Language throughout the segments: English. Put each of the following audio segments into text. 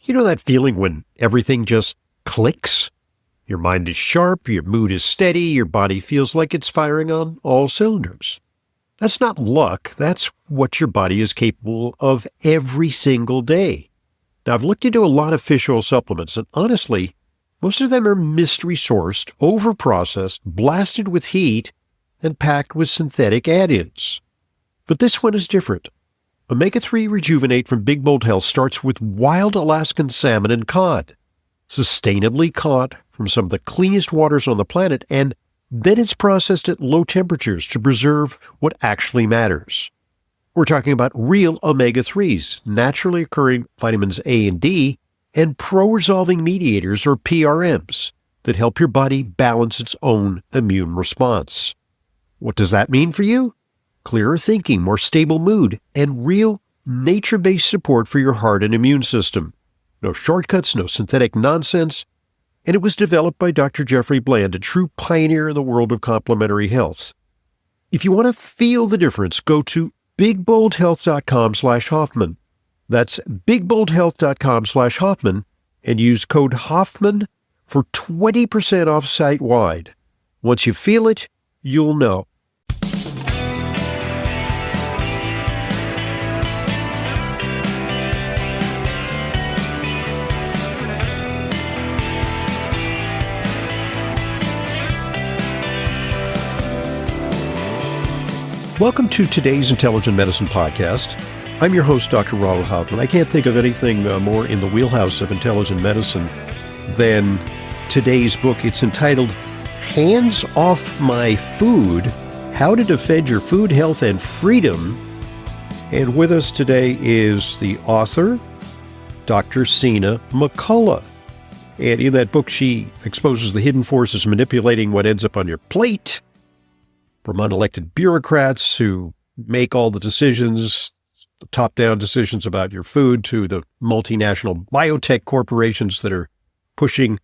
You know that feeling when everything just clicks? Your mind is sharp, your mood is steady, your body feels like it's firing on all cylinders. That's not luck, that's what your body is capable of every single day. Now, I've looked into a lot of fish oil supplements, and honestly, most of them are mystery sourced, overprocessed, blasted with heat, and packed with synthetic add-ins. But this one is different. Omega-3 Rejuvenate from Big Bold Health starts with wild Alaskan salmon and cod, sustainably caught from some of the cleanest waters on the planet, and then it's processed at low temperatures to preserve what actually matters. We're talking about real omega-3s, naturally occurring vitamins A and D, and pro-resolving mediators, or PRMs, that help your body balance its own immune response. What does that mean for you? Clearer thinking, more stable mood, and real nature-based support for your heart and immune system. No shortcuts, no synthetic nonsense. And it was developed by Dr. Jeffrey Bland, a true pioneer in the world of complementary health. If you want to feel the difference, go to bigboldhealth.com/Hoffman. That's bigboldhealth.com/Hoffman and use code Hoffman for 20% off site-wide. Once you feel it, you'll know. Welcome to today's Intelligent Medicine Podcast. I'm your host, Dr. Ronald Hoffman. I can't think of anything more in the wheelhouse of intelligent medicine than today's book. It's entitled Hands Off My Food, How to Defend Your Food Health and Freedom. And with us today is the author, Dr. Sina McCullough. And in that book, she exposes the hidden forces manipulating what ends up on your plate, from unelected bureaucrats who make all the decisions, the top-down decisions about your food, to the multinational biotech corporations that are pushing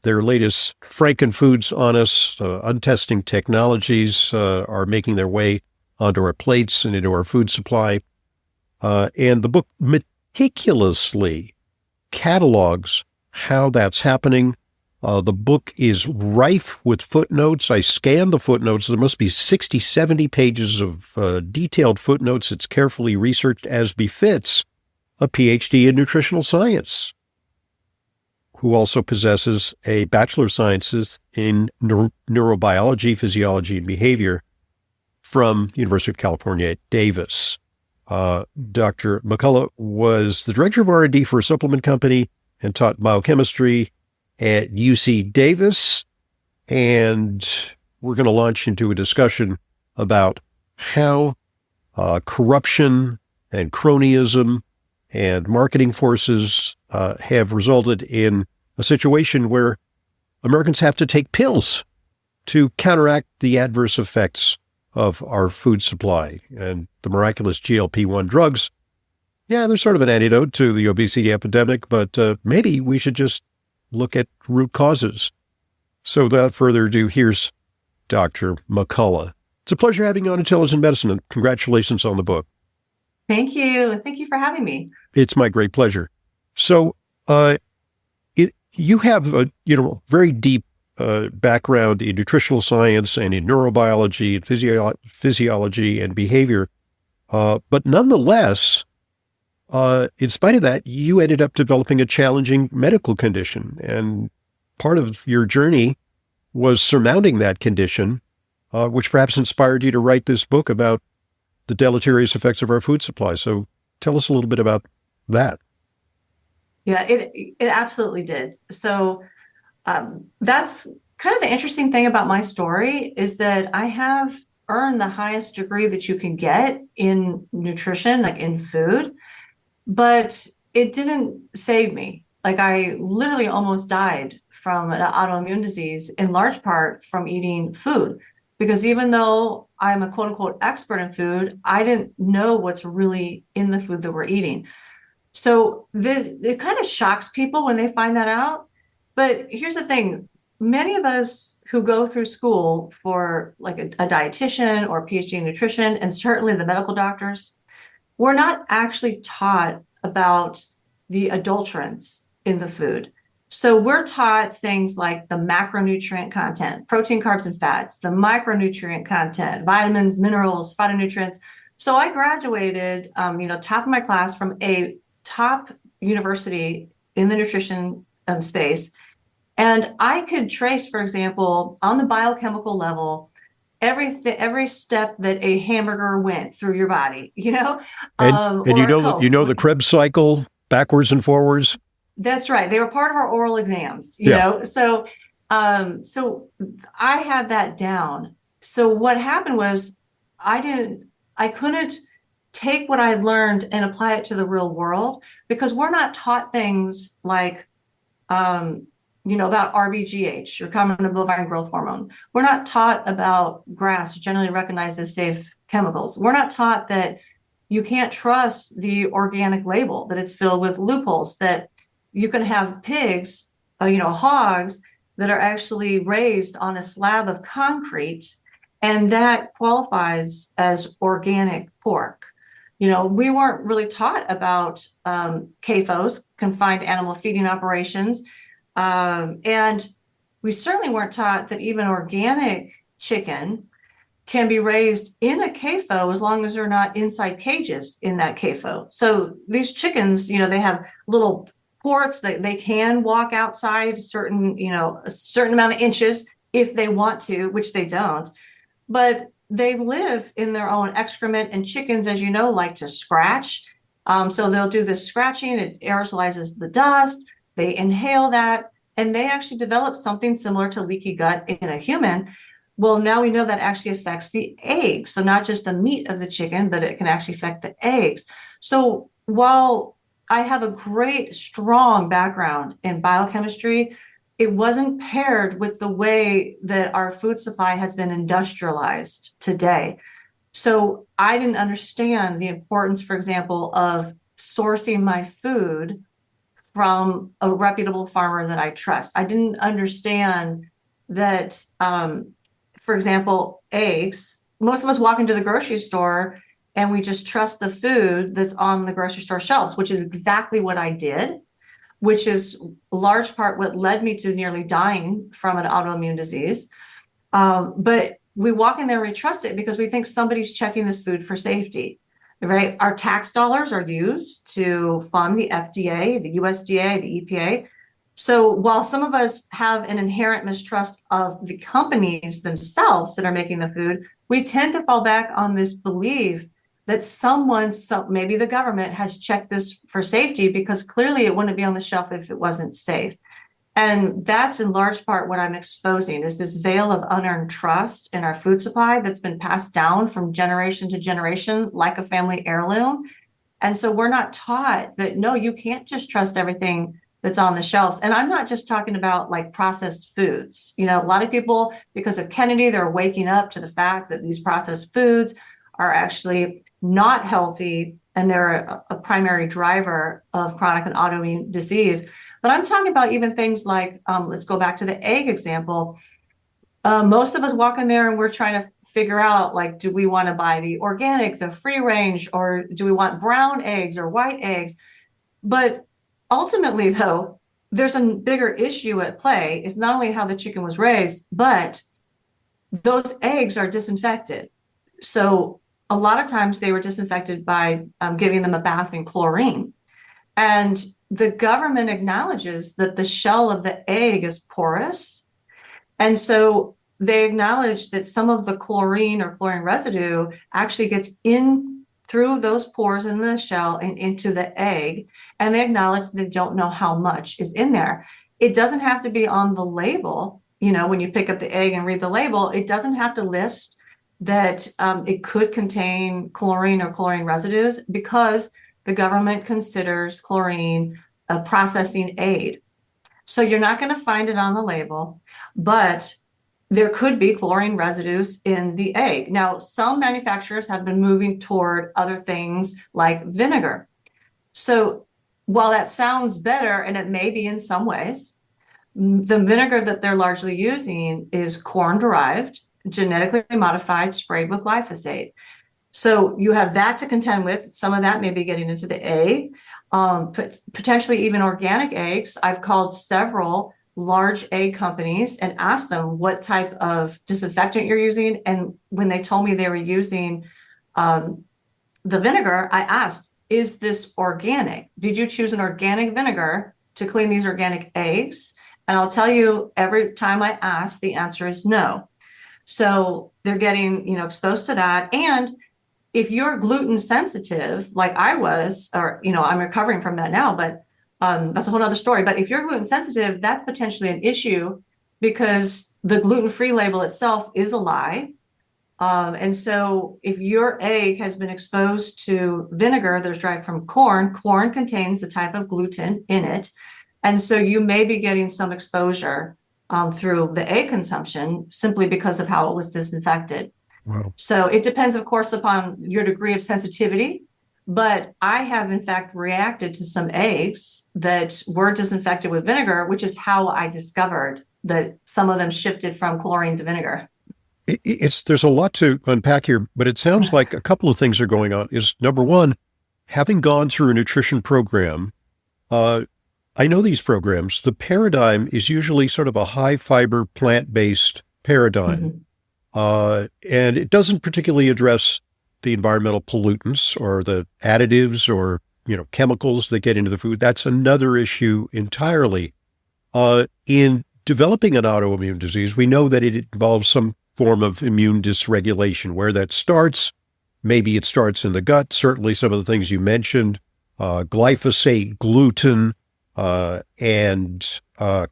their latest frankenfoods on us. Untesting technologies are making their way onto our plates and into our food supply. And the book meticulously catalogs how that's happening. The book is rife with footnotes. I scanned the footnotes. There must be 60, 70 pages of detailed footnotes. It's carefully researched as befits a PhD in nutritional science, who also possesses a Bachelor of Sciences in neurobiology, physiology, and behavior from University of California at Davis. Dr. McCullough was the director of R&D for a supplement company and taught biochemistry at UC Davis, and we're going to launch into a discussion about how corruption and cronyism and marketing forces have resulted in a situation where Americans have to take pills to counteract the adverse effects of our food supply. And the miraculous GLP-1 drugs, yeah, they're sort of an antidote to the obesity epidemic, but maybe we should just look at root causes. So without further ado, here's Dr. McCullough. It's a pleasure having you on Intelligent Medicine, and congratulations on the book. Thank you. Thank you for having me. It's my great pleasure. So you have a very deep background in nutritional science and in neurobiology and physiology and behavior, but nonetheless, in spite of that, you ended up developing a challenging medical condition, and part of your journey was surmounting that condition, which perhaps inspired you to write this book about the deleterious effects of our food supply. So tell us a little bit about that. Yeah, it absolutely did. So that's kind of the interesting thing about my story, is that I have earned the highest degree that you can get in nutrition, like in food. But it didn't save me. Like, I literally almost died from an autoimmune disease, in large part from eating food. Because even though I'm a quote unquote expert in food, I didn't know what's really in the food that we're eating. So it kind of shocks people when they find that out. But here's the thing. Many of us who go through school for like a dietitian or a PhD in nutrition, and certainly the medical doctors, we're not actually taught about the adulterants in the food. So we're taught things like the macronutrient content, protein, carbs, and fats, the micronutrient content, vitamins, minerals, phytonutrients. So I graduated, top of my class from a top university in the nutrition space. And I could trace, for example, on the biochemical level, every step that a hamburger went through your body, And or a the Coke. Krebs cycle backwards and forwards. That's right. They were part of our oral exams, Yeah. So, so I had that down. So what happened was I couldn't take what I learned and apply it to the real world because we're not taught things like, about RBGH, recombinant bovine growth hormone. We're not taught about GRAS, generally recognized as safe chemicals. We're not taught that you can't trust the organic label, that it's filled with loopholes, that you can have pigs, hogs that are actually raised on a slab of concrete, and that qualifies as organic pork. We weren't really taught about CAFOs, confined animal feeding operations, and we certainly weren't taught that even organic chicken can be raised in a CAFO as long as they're not inside cages in that CAFO. So these chickens, they have little ports that they can walk outside a certain amount of inches if they want to, which they don't. But they live in their own excrement, and chickens, as you know, like to scratch. So they'll do this scratching, it aerosolizes the dust, they inhale that, and they actually develop something similar to leaky gut in a human. Well, now we know that actually affects the eggs. So not just the meat of the chicken, but it can actually affect the eggs. So while I have a great, strong background in biochemistry, it wasn't paired with the way that our food supply has been industrialized today. So I didn't understand the importance, for example, of sourcing my food from a reputable farmer that I trust. I didn't understand that, for example, eggs, most of us walk into the grocery store and we just trust the food that's on the grocery store shelves, which is exactly what I did, which is a large part what led me to nearly dying from an autoimmune disease. But we walk in there, we trust it because we think somebody's checking this food for safety, right? Our tax dollars are used to fund the FDA, the USDA, the EPA. So while some of us have an inherent mistrust of the companies themselves that are making the food, we tend to fall back on this belief that maybe the government has checked this for safety, because clearly it wouldn't be on the shelf if it wasn't safe. And that's in large part what I'm exposing, is this veil of unearned trust in our food supply that's been passed down from generation to generation like a family heirloom. And so we're not taught that, no, you can't just trust everything that's on the shelves. And I'm not just talking about like processed foods. A lot of people, because of Kennedy, they're waking up to the fact that these processed foods are actually not healthy, and they're a primary driver of chronic and autoimmune disease. But I'm talking about even things like, let's go back to the egg example. Most of us walk in there and we're trying to figure out, like, do we want to buy the organic, the free range, or do we want brown eggs or white eggs? But ultimately, though, there's a bigger issue at play. It's not only how the chicken was raised, but those eggs are disinfected. So a lot of times they were disinfected by giving them a bath in chlorine. And the government acknowledges that the shell of the egg is porous. And so they acknowledge that some of the chlorine or chlorine residue actually gets in through those pores in the shell and into the egg. And they acknowledge that they don't know how much is in there. It doesn't have to be on the label. When you pick up the egg and read the label, it doesn't have to list that it could contain chlorine or chlorine residues, because the government considers chlorine a processing aid. So you're not going to find it on the label, but there could be chlorine residues in the egg. Now, some manufacturers have been moving toward other things like vinegar. So while that sounds better, and it may be in some ways, the vinegar that they're largely using is corn-derived, genetically modified, sprayed with glyphosate. So you have that to contend with. Some of that may be getting into the egg. potentially even organic eggs. I've called several large egg companies and asked them what type of disinfectant you're using. And when they told me they were using the vinegar, I asked, is this organic? Did you choose an organic vinegar to clean these organic eggs? And I'll tell you, every time I ask, the answer is no. So they're getting, exposed to that. And if you're gluten sensitive, like I was, or, I'm recovering from that now, but that's a whole other story. But if you're gluten sensitive, that's potentially an issue because the gluten-free label itself is a lie. And so if your egg has been exposed to vinegar that's derived from corn, corn contains a type of gluten in it. And so you may be getting some exposure through the egg consumption simply because of how it was disinfected. Wow. So it depends, of course, upon your degree of sensitivity. But I have, in fact, reacted to some eggs that were disinfected with vinegar, which is how I discovered that some of them shifted from chlorine to vinegar. There's a lot to unpack here, but it sounds like a couple of things are going on. Is number one, having gone through a nutrition program, I know these programs, the paradigm is usually sort of a high fiber, plant-based paradigm. And it doesn't particularly address the environmental pollutants or the additives or, chemicals that get into the food. That's another issue entirely. In developing an autoimmune disease, we know that it involves some form of immune dysregulation. Where that starts, maybe it starts in the gut. Certainly some of the things you mentioned, glyphosate, gluten, and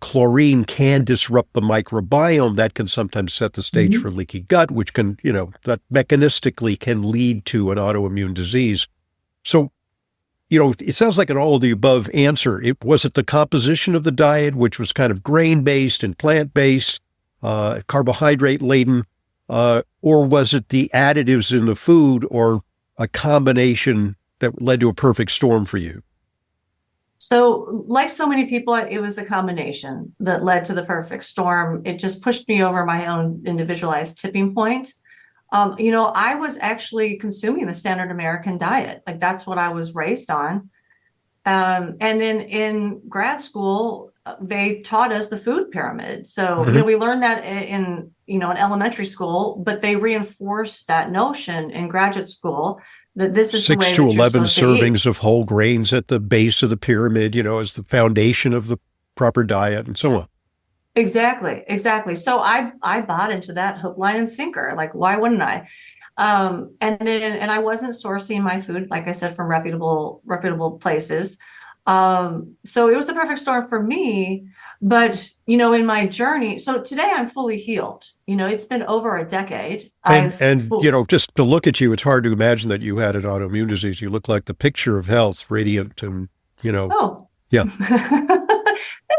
chlorine can disrupt the microbiome. That can sometimes set the stage for leaky gut, which can, that mechanistically can lead to an autoimmune disease. So, it sounds like an all of the above answer. Was it the composition of the diet, which was kind of grain-based and plant-based, carbohydrate-laden, or was it the additives in the food or a combination that led to a perfect storm for you? So like so many people, it was a combination that led to the perfect storm. It just pushed me over my own individualized tipping point. I was actually consuming the standard American diet. Like that's what I was raised on. And then in grad school, they taught us the food pyramid. So, we learned that in elementary school, but they reinforced that notion in graduate school that this is 6 to 11 servings of whole grains at the base of the pyramid, as the foundation of the proper diet and so on. Exactly. So I bought into that hook, line, and sinker. Like, why wouldn't I? And I wasn't sourcing my food, like I said, from reputable places. So it was the perfect storm for me. But, in my journey, so today I'm fully healed. It's been over a decade. Just to look at you, it's hard to imagine that you had an autoimmune disease. You look like the picture of health, radiant and, Oh, yeah.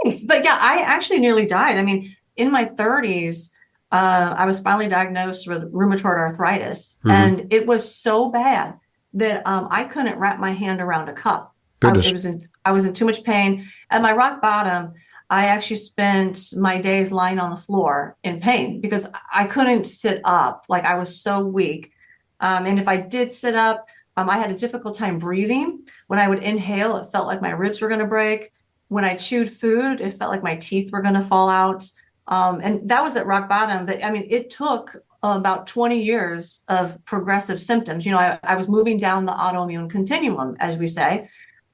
Thanks. But yeah, I actually nearly died. I mean, in my 30s, I was finally diagnosed with rheumatoid arthritis, and it was so bad that I couldn't wrap my hand around a cup. I was in too much pain. At my rock bottom, I actually spent my days lying on the floor in pain because I couldn't sit up. Like I was so weak. And if I did sit up, I had a difficult time breathing. When I would inhale, it felt like my ribs were going to break. When I chewed food, it felt like my teeth were going to fall out. And that was at rock bottom. But I mean, it took about 20 years of progressive symptoms. I was moving down the autoimmune continuum, as we say.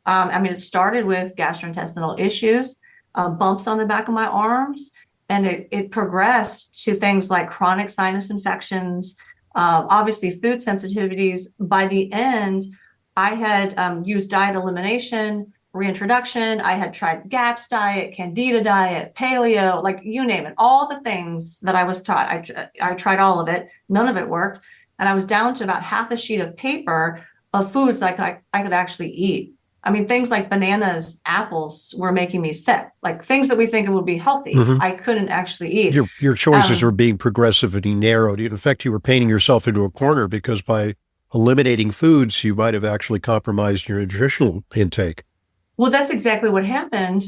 It started with gastrointestinal issues, bumps on the back of my arms, and it progressed to things like chronic sinus infections, obviously food sensitivities. By the end, I had used diet elimination, reintroduction. I had tried GAPS diet, Candida diet, paleo, like you name it, all the things that I was taught. I tried all of it. None of it worked. And I was down to about half a sheet of paper of foods I could actually eat. I mean, things like bananas, apples were making me sick, like things that we think would be healthy. I couldn't actually eat. Your choices were being progressively narrowed. In fact, you were painting yourself into a corner because by eliminating foods, you might have actually compromised your nutritional intake. Well, that's exactly what happened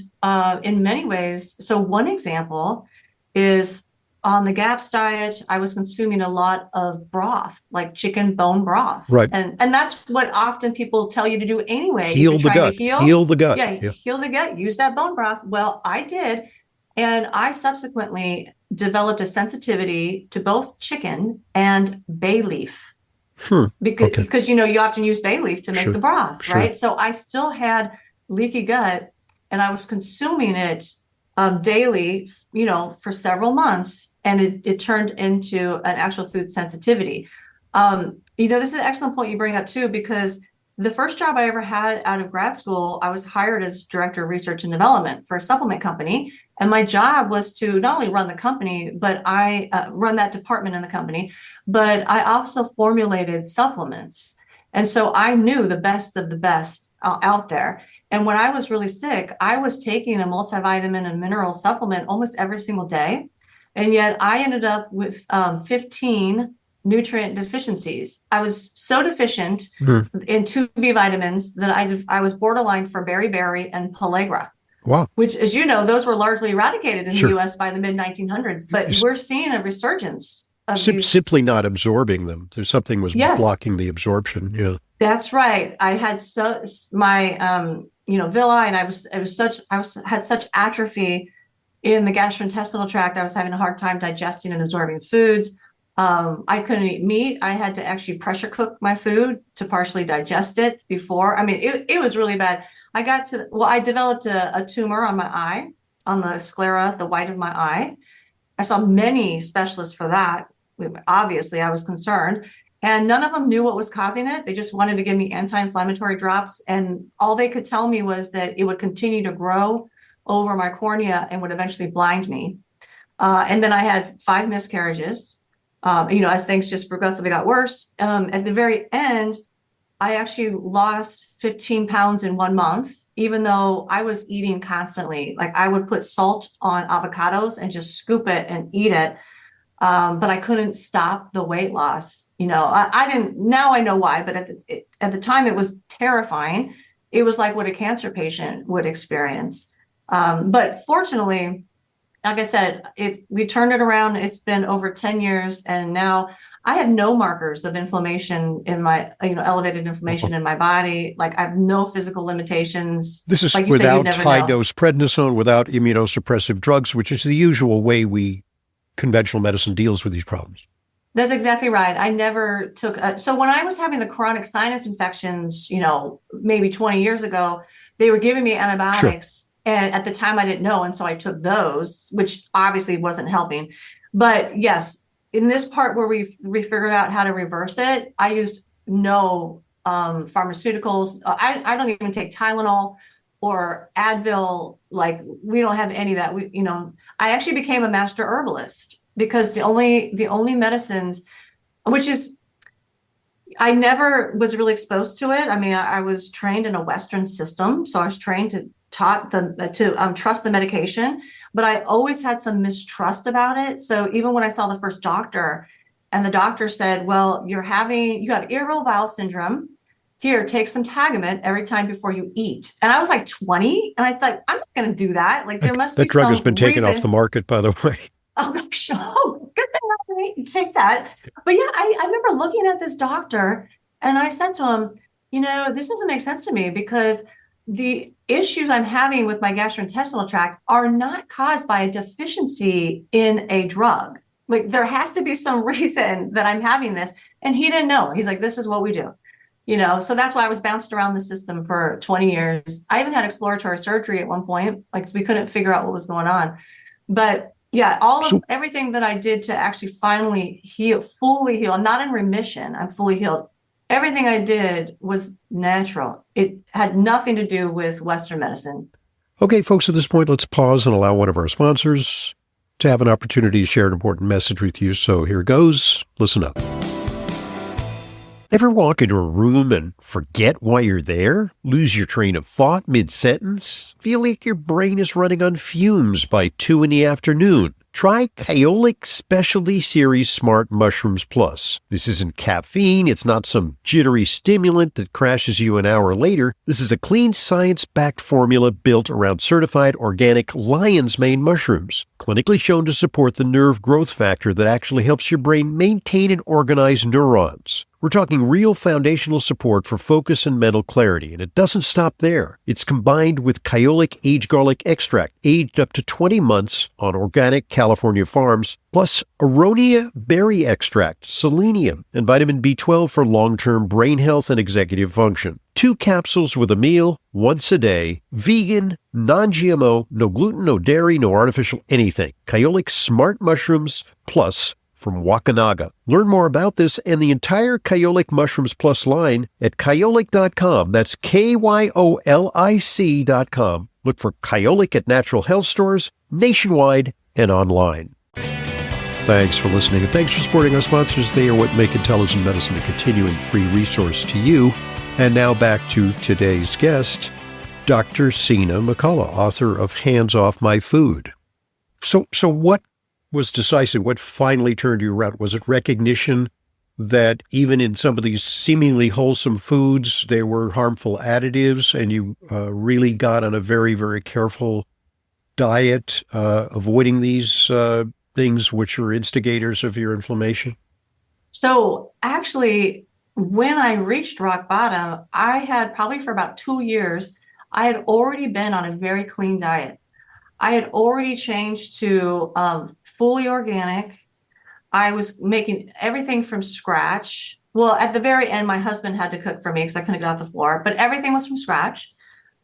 in many ways. So one example is on the GAPS diet, I was consuming a lot of broth, like chicken bone broth. Right. And that's what often people tell you to do anyway. If Heal you're the trying gut. to heal. Heal the gut. Yeah, Yeah. heal the gut, use that bone broth. Well, I did. And I subsequently developed a sensitivity to both chicken and bay leaf. Because you often use bay leaf to make the broth, right? So I still had leaky gut, and I was consuming it daily, for several months, and it turned into an actual food sensitivity. This is an excellent point you bring up too, because the first job I ever had out of grad school, I was hired as director of research and development for a supplement company. And my job was to not only run the company, but I run that department in the company, but I also formulated supplements. And so I knew the best of the best out there. And when I was really sick, I was taking a multivitamin and mineral supplement almost every single day. And yet I ended up with 15 nutrient deficiencies. I was so deficient in 2 B vitamins that I was borderline for beriberi and pellagra. Wow. Which, as you know, those were largely eradicated in the U.S. by the mid-1900s. But we're seeing a resurgence of simply not absorbing them. There's something was blocking the absorption. Yeah, that's right. I had my villi, and I had such atrophy in the gastrointestinal tract. I was having a hard time digesting and absorbing foods. I couldn't eat meat. I had to actually pressure cook my food to partially digest it before. I mean, it was really bad. I developed a tumor on my eye, on the sclera, the white of my eye. I saw many specialists for that. Obviously, I was concerned, and none of them knew what was causing it. They just wanted to give me anti-inflammatory drops, and all they could tell me was that it would continue to grow over my cornea and would eventually blind me. And then I had 5 miscarriages. As things just progressively got worse. At the very end, I actually lost 15 pounds in 1 month, even though I was eating constantly. Like, I would put salt on avocados and just scoop it and eat it. But I couldn't stop the weight loss. I didn't, now I know why, but at the time it was terrifying. It was like what a cancer patient would experience. But fortunately, like I said, we turned it around. It's been over 10 years, and now I have no markers of inflammation in my, elevated inflammation in my body. Like, I have no physical limitations. This is like without high-dose prednisone, without immunosuppressive drugs, which is the usual way conventional medicine deals with these problems. That's exactly right. I never took so when I was having the chronic sinus infections, maybe 20 years ago, they were giving me antibiotics. Sure. And at the time I didn't know. And so I took those, which obviously wasn't helping. But yes, in this part where we figured out how to reverse it, I used no pharmaceuticals. I don't even take Tylenol or Advil. Like, we don't have any of that. I actually became a master herbalist, because the only medicines, which is, I never was really exposed to it. I mean, I was trained in a Western system, so I was trained to trust the medication, but I always had some mistrust about it. So even when I saw the first doctor, and the doctor said, "Well, you have irritable bowel syndrome. Here, take some Tagamet every time before you eat." And I was like 20, and I thought, I'm not going to do that. Like, there must be that drug some has been taken reason. off the market, by the way. Oh gosh, good thing I take that. But yeah, I remember looking at this doctor, and I said to him, this doesn't make sense to me, because the issues I'm having with my gastrointestinal tract are not caused by a deficiency in a drug. Like, there has to be some reason that I'm having this. And he didn't know. He's like, this is what we do. So that's why I was bounced around the system for 20 years. I even had exploratory surgery at one point. Like, we couldn't figure out what was going on. But yeah, everything that I did to actually finally fully heal, I'm not in remission, I'm fully healed. Everything I did was natural. It had nothing to do with Western medicine. Okay, folks, at this point, let's pause and allow one of our sponsors to have an opportunity to share an important message with you. So here goes. Listen up. Ever walk into a room and forget why you're there? Lose your train of thought mid-sentence? Feel like your brain is running on fumes by 2 in the afternoon? Try Kyolic Specialty Series Smart Mushrooms Plus. This isn't caffeine. It's not some jittery stimulant that crashes you an hour later. This is a clean, science-backed formula built around certified organic lion's mane mushrooms, clinically shown to support the nerve growth factor that actually helps your brain maintain and organize neurons. We're talking real foundational support for focus and mental clarity, and it doesn't stop there. It's combined with Kyolic Aged Garlic Extract, aged up to 20 months on organic California farms, plus Aronia Berry Extract, selenium, and vitamin B12 for long-term brain health and executive function. 2 capsules with a meal, once a day, vegan, non-GMO, no gluten, no dairy, no artificial anything. Kyolic Smart Mushrooms Plus from Wakanaga. Learn more about this and the entire Kyolic Mushrooms Plus line at kyolic.com. That's KYOLIC.com. Look for Kyolic at natural health stores nationwide and online. Thanks for listening, and thanks for supporting our sponsors. They are what make intelligent medicine a continuing free resource to you. And now back to today's guest, Dr. Sina McCullough, author of Hands Off My Food. So what was decisive? What finally turned you around? Was it recognition that even in some of these seemingly wholesome foods, there were harmful additives, and you really got on a very, very careful diet, avoiding these things which are instigators of your inflammation? So actually, when I reached rock bottom, I had probably for about 2 years, I had already been on a very clean diet. I had already changed to fully organic. I was making everything from scratch. Well, at the very end, my husband had to cook for me because I couldn't get off the floor, but everything was from scratch.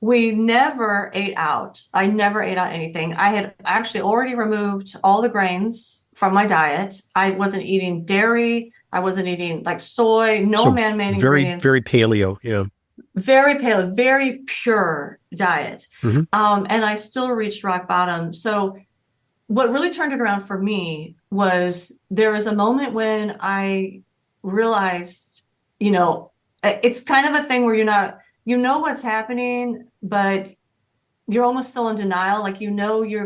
We never ate out. I never ate out anything. I had actually already removed all the grains from my diet. I wasn't eating dairy. I wasn't eating like soy, no man-made ingredients. Very paleo, yeah. Very paleo, very pure diet. Mm-hmm. And I still reached rock bottom. So what really turned it around for me was there was a moment when I realized, it's kind of a thing where you know what's happening, but you're almost still in denial. Like, you're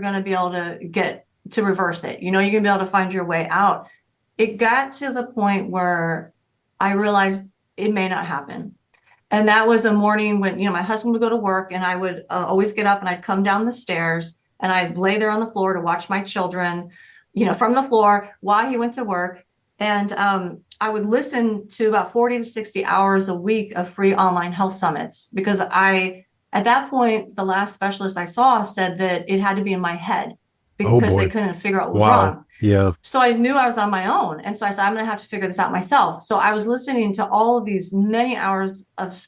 going to be able to get to reverse it. You're going to be able to find your way out. It got to the point where I realized it may not happen. And that was a morning when, my husband would go to work, and I would always get up and I'd come down the stairs and I'd lay there on the floor to watch my children, from the floor while he went to work. And I would listen to about 40 to 60 hours a week of free online health summits, because at that point, the last specialist I saw said that it had to be in my head because they couldn't figure out what was wrong. Yeah. So I knew I was on my own. And so I said, I'm going to have to figure this out myself. So I was listening to all of these many hours of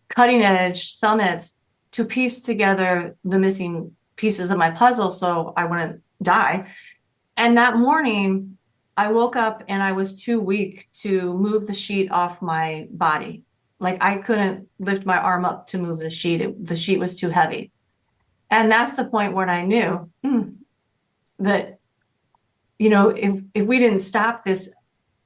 cutting edge summits to piece together the missing pieces of my puzzle so I wouldn't die. And that morning, I woke up and I was too weak to move the sheet off my body. Like, I couldn't lift my arm up to move the sheet. The sheet was too heavy. And that's the point when I knew that, if we didn't stop this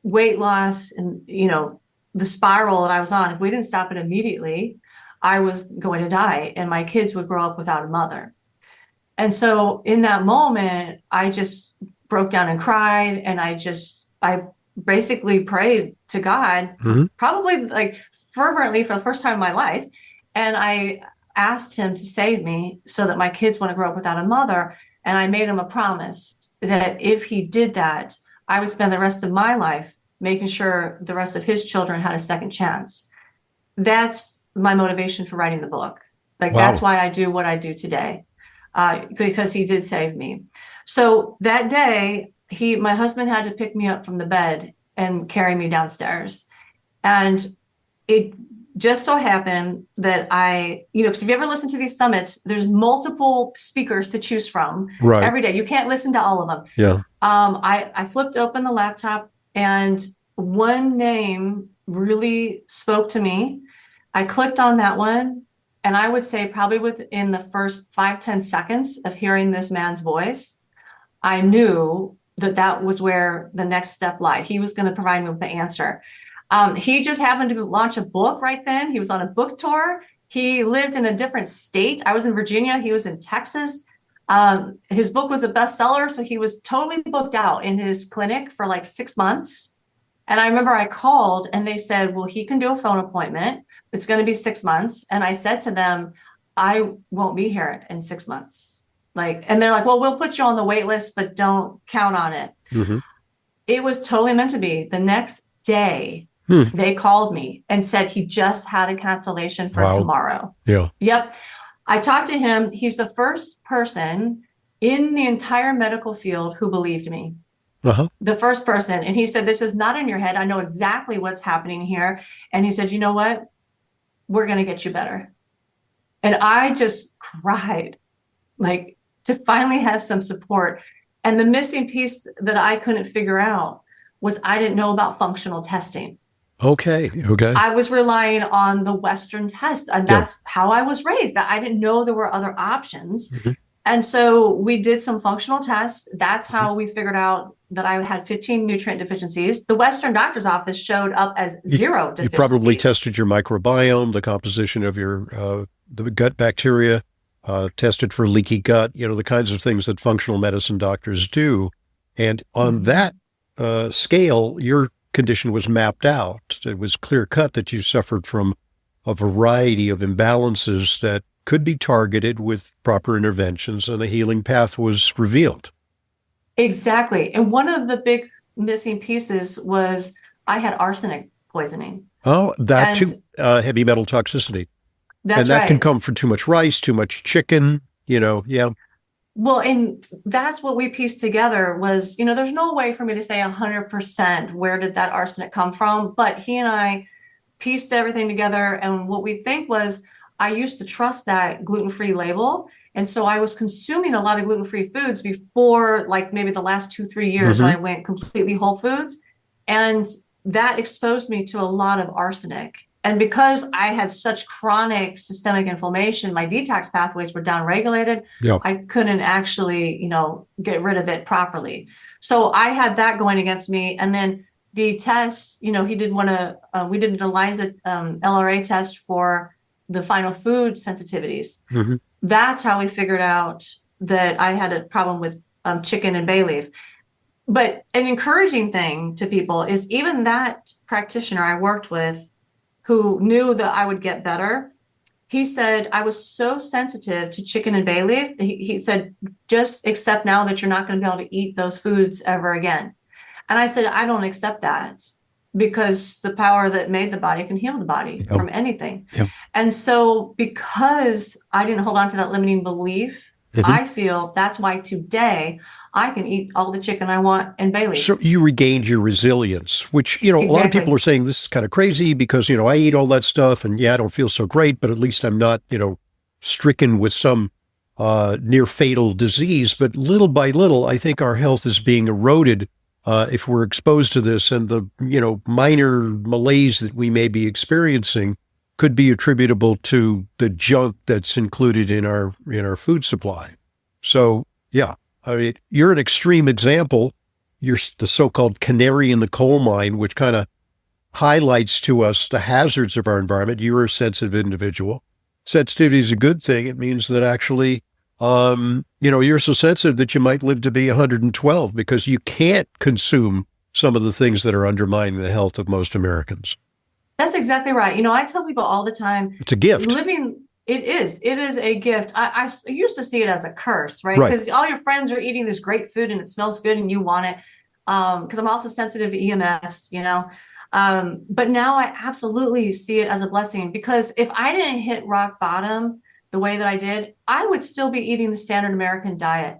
weight loss and, the spiral that I was on, if we didn't stop it immediately, I was going to die and my kids would grow up without a mother. And so in that moment, I just broke down and cried. And I basically prayed to God, probably like fervently for the first time in my life. And I asked him to save me so that my kids wouldn't grow up without a mother. And I made him a promise that if he did that, I would spend the rest of my life making sure the rest of his children had a second chance. That's my motivation for writing the book. Like, wow. That's why I do what I do today, because he did save me. So that day, my husband had to pick me up from the bed and carry me downstairs. And it just so happened that because if you ever listen to these summits, there's multiple speakers to choose from every day. You can't listen to all of them. Yeah. I flipped open the laptop and one name really spoke to me. I clicked on that one, and I would say probably within the first 5-10 seconds of hearing this man's voice, I knew that was where the next step lied. He was going to provide me with the answer. He just happened to launch a book right then. He was on a book tour. He lived in a different state. I was in Virginia. He was in Texas. His book was a bestseller, so he was totally booked out in his clinic for like 6 months. And I remember I called and they said, well, he can do a phone appointment. It's going to be 6 months. And I said to them, I won't be here in 6 months. Like, and they're like, well, we'll put you on the wait list, but don't count on it. Mm-hmm. It was totally meant to be. The next day, they called me and said he just had a cancellation for tomorrow. Yeah. Yep. I talked to him. He's the first person in the entire medical field who believed me. Uh-huh. The first person. And he said, this is not in your head. I know exactly what's happening here. And he said, you know what? We're going to get you better. And I just cried, like, to finally have some support. And the missing piece that I couldn't figure out was I didn't know about functional testing. Okay. I was relying on the Western test, and that's how I was raised. That I didn't know there were other options. Mm-hmm. And so we did some functional tests. That's how we figured out that I had 15 nutrient deficiencies. The Western doctor's office showed up as 0 deficiencies. You probably tested your microbiome, the composition of your the gut bacteria, tested for leaky gut, the kinds of things that functional medicine doctors do. And on that scale, your condition was mapped out. It was clear cut that you suffered from a variety of imbalances that could be targeted with proper interventions, and a healing path was revealed. Exactly. And one of the big missing pieces was I had arsenic poisoning. Oh, that too, heavy metal toxicity. That's that right. can come from too much rice, too much chicken, yeah. Well, and that's what we pieced together was, there's no way for me to say 100% where did that arsenic come from, but he and I pieced everything together. And what we think was I used to trust that gluten-free label. And so I was consuming a lot of gluten-free foods before, like maybe the last 2-3 years when I went completely whole foods. And that exposed me to a lot of arsenic. And because I had such chronic systemic inflammation, my detox pathways were downregulated. Yeah. I couldn't actually, get rid of it properly. So I had that going against me. And then the tests, we did an ELISA LRA test for the final food sensitivities. Mm-hmm. That's how we figured out that I had a problem with chicken and bay leaf. But an encouraging thing to people is even that practitioner I worked with who knew that I would get better, he said, I was so sensitive to chicken and bay leaf. He said, just accept now that you're not going to be able to eat those foods ever again. And I said, I don't accept that because the power that made the body can heal the body from anything. Yep. And so because I didn't hold on to that limiting belief, I feel that's why today I can eat all the chicken I want and bay leaf. So you regained your resilience, which, a lot of people are saying this is kind of crazy because, I eat all that stuff and I don't feel so great, but at least I'm not, stricken with some near fatal disease. But little by little, I think our health is being eroded if we're exposed to this, and the, minor malaise that we may be experiencing could be attributable to the junk that's included in our food supply. So, yeah, I mean, you're an extreme example. You're the so-called canary in the coal mine, which kind of highlights to us the hazards of our environment. You're a sensitive individual. Sensitivity is a good thing. It means that actually, you're so sensitive that you might live to be 112 because you can't consume some of the things that are undermining the health of most Americans. That's exactly right. I tell people all the time, it's a gift. It is a gift. I used to see it as a curse, right? Because all your friends are eating this great food and it smells good and you want it. Because I'm also sensitive to EMFs, but now I absolutely see it as a blessing because if I didn't hit rock bottom the way that I did, I would still be eating the standard American diet.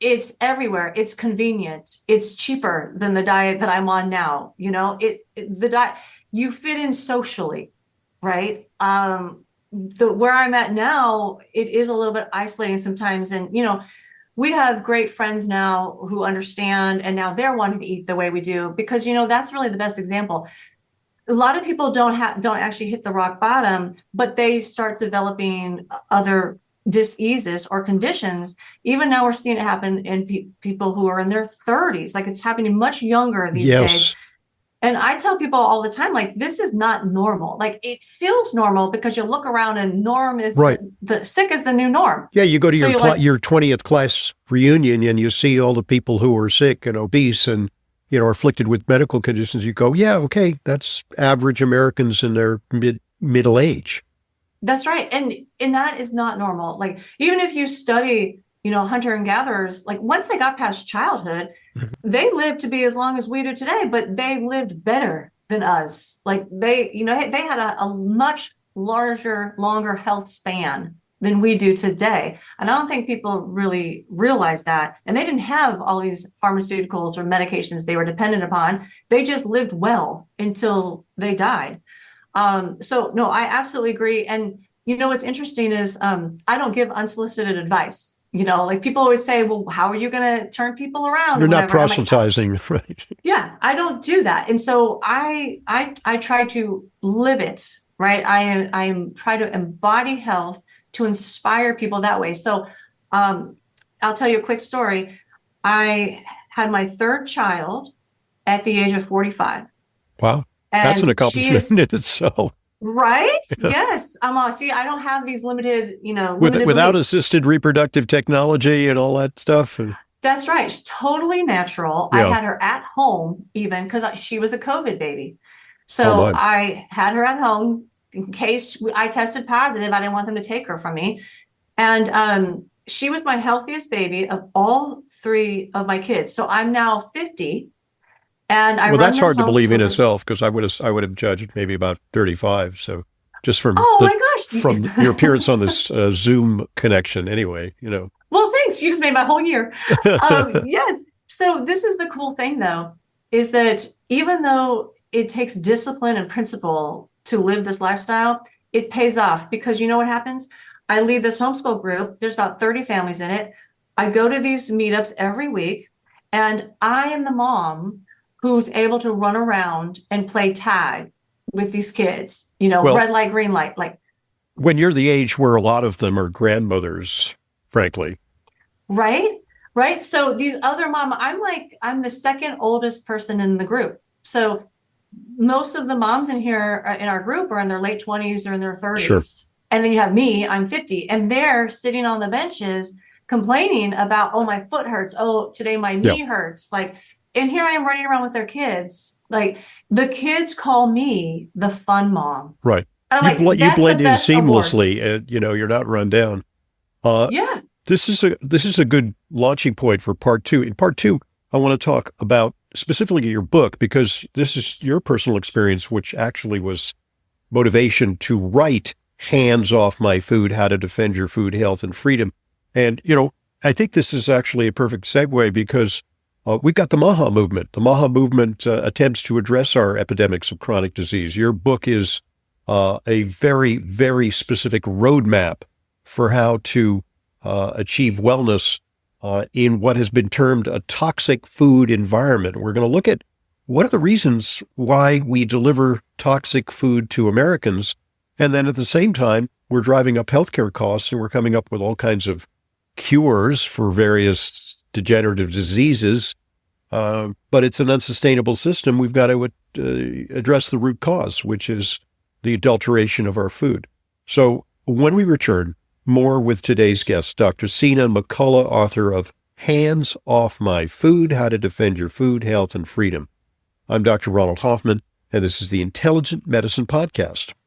It's everywhere. It's convenient. It's cheaper than the diet that I'm on now. The diet, you fit in socially, right? Where I'm at now, it is a little bit isolating sometimes. And, we have great friends now who understand, and now they're wanting to eat the way we do because, that's really the best example. A lot of people don't actually hit the rock bottom, but they start developing other diseases or conditions. Even now we're seeing it happen in people who are in their 30s. Like it's happening much younger these days. And I tell people all the time, like, this is not normal. Like, it feels normal because you look around and norm is Right. the sick is the new norm. Yeah, you go to So you're like, your 20th class reunion and you see all the people who are sick and obese and, are afflicted with medical conditions. You go, yeah, okay, that's average Americans in their middle age. that's right. And that is not normal. Like, even if you study, hunter and gatherers, like, once they got past childhood, they lived to be as long as we do today, but they lived better than us. Like, they had a much larger, longer health span than we do today. And I don't think people really realize that. And they didn't have all these pharmaceuticals or medications they were dependent upon. They just lived well until they died. So no, I absolutely agree. And what's interesting is I don't give unsolicited advice. Like, people always say, well, how are you going to turn people around? You're not Like, proselytizing, right? yeah, I don't do that. And so I try to live it, right? I am try to embody health to inspire people that way. So I'll tell you a quick story. I had my third child at the age of 45. Wow. That's an And accomplishment in itself. right? Yes. See, I don't have these limited, limited Without beliefs. assisted reproductive technology and all that stuff. That's right. She's totally natural. I Yeah. had her at home even because she was a COVID baby. Oh, So my. I had her at home in case I tested positive. I didn't want them to take her from me. And she was my healthiest baby of all three of my kids. So I'm now 50. And I Well, run that's this hard to believe in homeschool- itself because I would have judged maybe about 35. So just from Oh my gosh. from your appearance on this Zoom connection, anyway, Well, thanks. You just made my whole year. Yes. So this is the cool thing, though, is that even though it takes discipline and principle to live this lifestyle, it pays off because you know what happens? I lead this homeschool group. There's about 30 families in it. I go to these meetups every week, and I am the mom who's able to run around and play tag with these kids, Well- red light, green light, like, when you're the age where a lot of them are grandmothers, frankly. right? Right. So these other I'm the second oldest person in the group. So most of the moms in here in our group are in their late 20s or in their 30s. Sure. And then you have me, I'm 50, and they're sitting on the benches complaining about, oh, my foot hurts. Oh, today my knee hurts. Like, and here I am running around with their kids. Like, the kids call me the fun mom. Right. And I'm You like, that's the blend in best award. seamlessly and, you're not run down. Yeah. This is a good launching point for part two. In part two, I want to talk about specifically your book because this is your personal experience, which actually was motivation to write Hands Off My Food, How to Defend Your Food Health and Freedom. And, I think this is actually a perfect segue because we've got the MAHA movement. The MAHA movement attempts to address our epidemics of chronic disease. Your book is a very, very specific roadmap for how to achieve wellness in what has been termed a toxic food environment. We're going to look at what are the reasons why we deliver toxic food to Americans. And then at the same time, we're driving up healthcare costs and we're coming up with all kinds of cures for various degenerative diseases. But it's an unsustainable system. We've got to address the root cause, which is the adulteration of our food. So when we return, more with today's guest, Dr. Sina McCullough, author of Hands Off My Food, How to Defend Your Food, Health, and Freedom. I'm Dr. Ronald Hoffman, and this is the Intelligent Medicine Podcast.